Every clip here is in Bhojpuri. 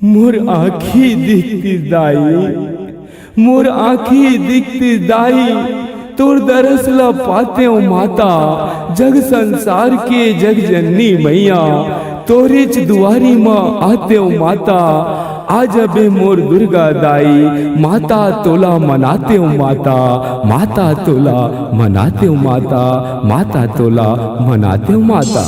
मोर आँखी दिखती दाई, मोर आँखी दिखती दाई, तोर दरसला पाते हो माता, जग संसार के जग जननी मैया, तोरिच दुआरी माँ आते हो माता, आज अबे मोर दुर्गा दाई, माता तोला मनाते हो माता, माता तोला मनाते हो माता, माता तोला मनाते हो माता।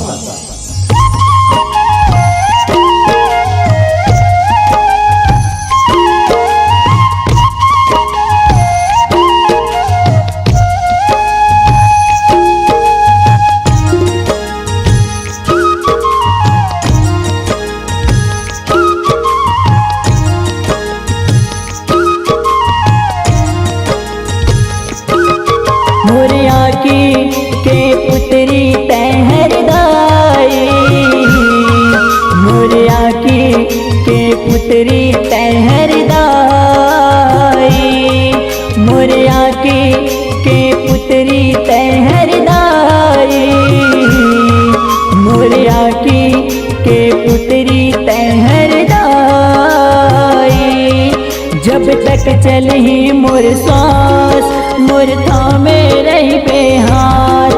के पुत्री तहर दाई, मोर आँखी के पुत्री तहर दाई, मोर आँखी के पुत्री तहर दाई, मोर आँखी के पुत्री तहर दाई। जब तक चलही मोर सांस मोर थामे रही बेहार,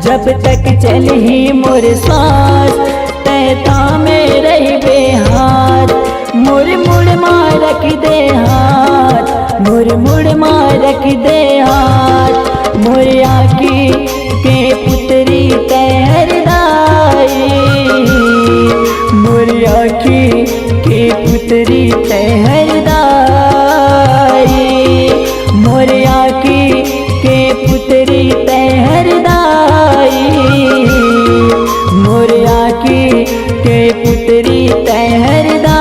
जब तक चलही मोर सांस तै थामे रही बेहार। मुड़ मुड़ मार रख दे हाथ, मुड़ मुड़ मार रख दे हाथ, मोर आँखी के पुत्री तहर दाई, मोर आँखी के पुत्री तहर दाई, मोर आँखी के पुत्री तहर दाई, मोर आँखी के पुत्री तहर दाई।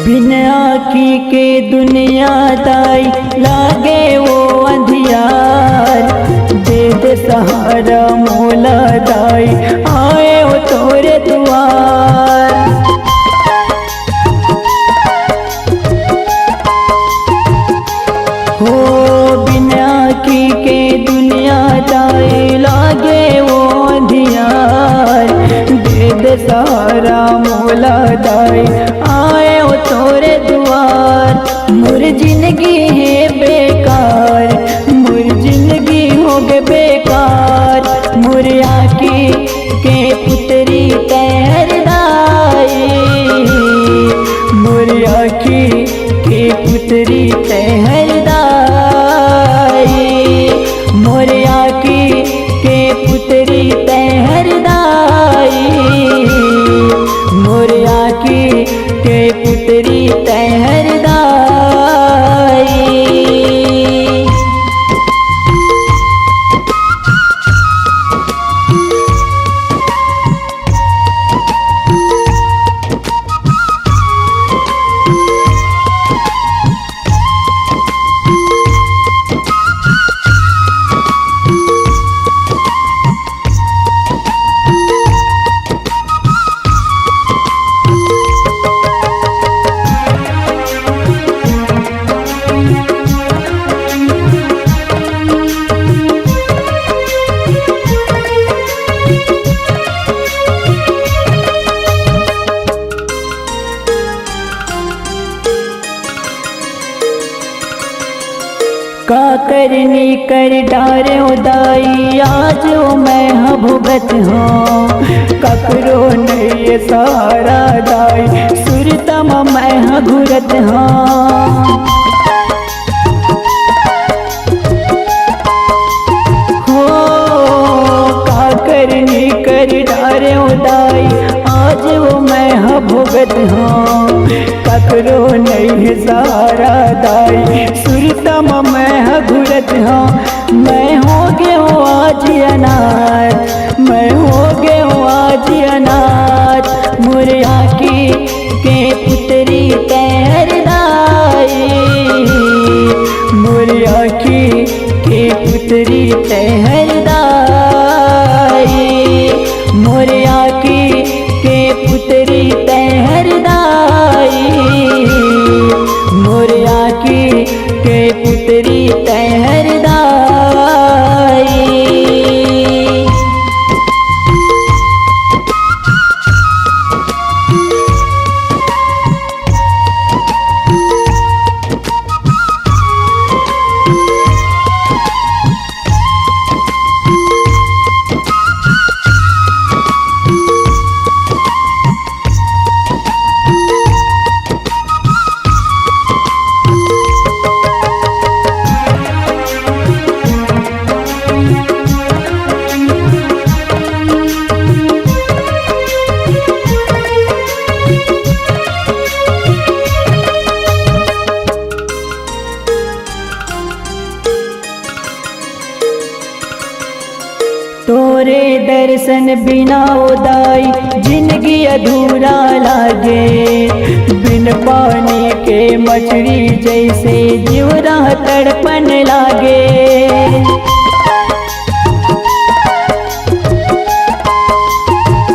बिन आँखी के दुनिया दाई लागे वो अंधियार, दे दे सहारा मोला दाई आए वो तोरे द्वार। हो बिन आँखी के दुनिया दाई लागे वो अंधियार, दे दे सहारा मोला दाई आए वो तोरे द्वार। मोर जिंदगी है बेकार, मोर जिंदगी हो गए बेकार, मोर आँखी के पुत्री तहर दाई, मोर आँखी के पुत्री तहर दाई, मोर आँखी के पुत्री तहर दाई, मोर आँखी के पुत्री तहर दाई। का करनी कर डारे उदाई, आज वो मैं भुगत हूँ, ककरो नहीं सहारा दाई, सुरतम मैं घुरत हूँ। हो का करनी कर डारे उदाई, आज वो मैं भुगत भगत हाँ ककरो नहीं सहारा दाई सुरतम मैं घुरत हाँ मैं हो गयो आज अनाथ मैं हो गयो आज अनाथ मोरे आँखी के पुतरी तैर दाई मोरे आँखी के पुतरी तैर दाई मोरे आँखी के पुतरी तैर दाई मोरे आँखी के पुतरी तैर दाई। तोरे दर्शन बिना उदाई जिंदगी अधूरा लागे बिन पानी के मछली जैसे जीवरा तड़पन लागे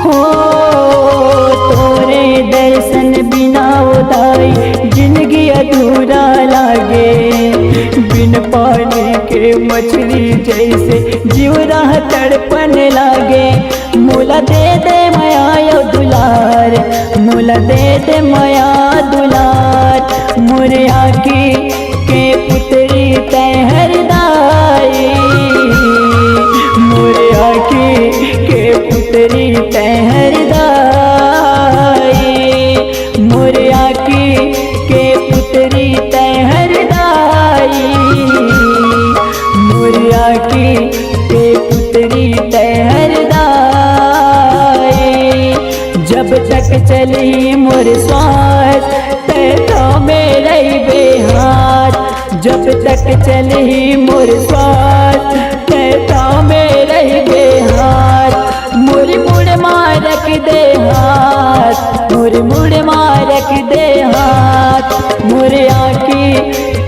हो तोरे दर्शन बिना उदाई जिंदगी अधूरा लागे बिन पानी के मछली जैसे जीवरा तड़पन लागे मोला दे माया दुलार मोला दे माया दुलार मोरे आँखी के पुतरी तैर दाई मोरे आँखी के पुतरी तैर दाई मोरे आँखी के पुतरी तैर दाई मोरे आँखी के पुतरी तैर दाई जब तक चली मोर श्वास तैता मेरे बेहाथ जब तक चली मोर श्वास तैता मेरे बेहाथ मुड़ मुड़ मारक दे हाथ मुड़ मारक दे हाथ मोरे आँखी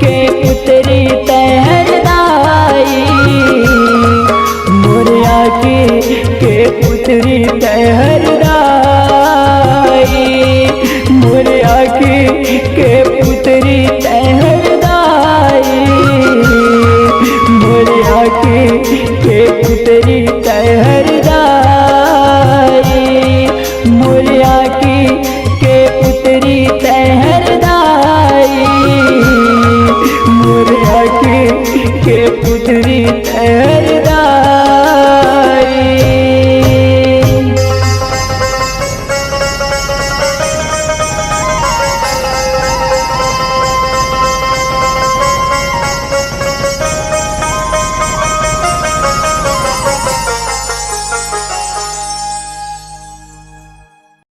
के पुतरी तैर दाई मोरे आँखी के पुतरी तैर दाई मोरे आँखी के पुतरी तैर दाई मोरे आँखी के पुतरी तैर दाई मोरे आँखी के पुतरी तैर दाई मोरे आँखी के पुतरी तैर